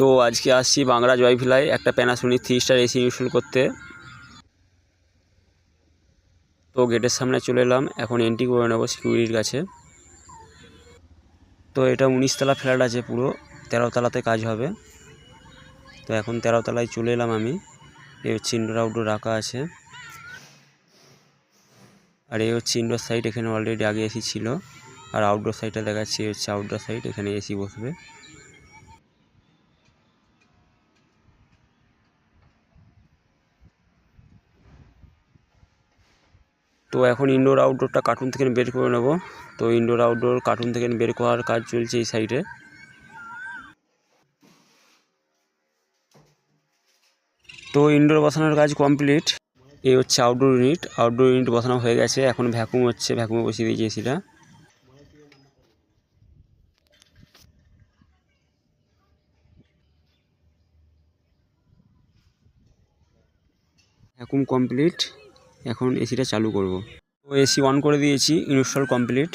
তো আজকে আসছি বাংলা জয়ভিলায় একটা প্যানাসোনিক 3 স্টার এসি ইনস্টল করতে। তো গেটের সামনে চলে এলাম, এখন এন্ট্রি করে নেবো সিকিউরিটির কাছে। তো এটা 19 তলা ফ্ল্যাট আছে, পুরো 13 তলাতে কাজ হবে। তো এখন 13 তলায় চলে এলাম আমি। এই হচ্ছে ইনডোর আউটডোর রাখা আছে, আর এই হচ্ছে ইনডোর সাইড। এখানে অলরেডি আগে এসি ছিল, আর আউটডোর সাইডটা দেখাচ্ছি, এই হচ্ছে আউটডোর সাইড, এখানে এসি বসবে। তো এখন ইনডোর আউটডোরটা কার্টুন থেকে বের করে নেব। তো ইনডোর আউটডোর কার্টুন থেকে বের করার কাজ চলছে এই সাইডে। তো ইনডোর বসানোর কাজ কমপ্লিট। এই হচ্ছে আউটডোর ইউনিট বসানো হয়ে গেছে। এখন ভ্যাকুম হচ্ছে, ভ্যাকুমে বসিয়ে দিয়েছি এসিটা। ভ্যাকুম কমপ্লিট, এখন এসিটা চালু করব। তো এসি অন করে দিয়েছি, ইনস্টল কমপ্লিট।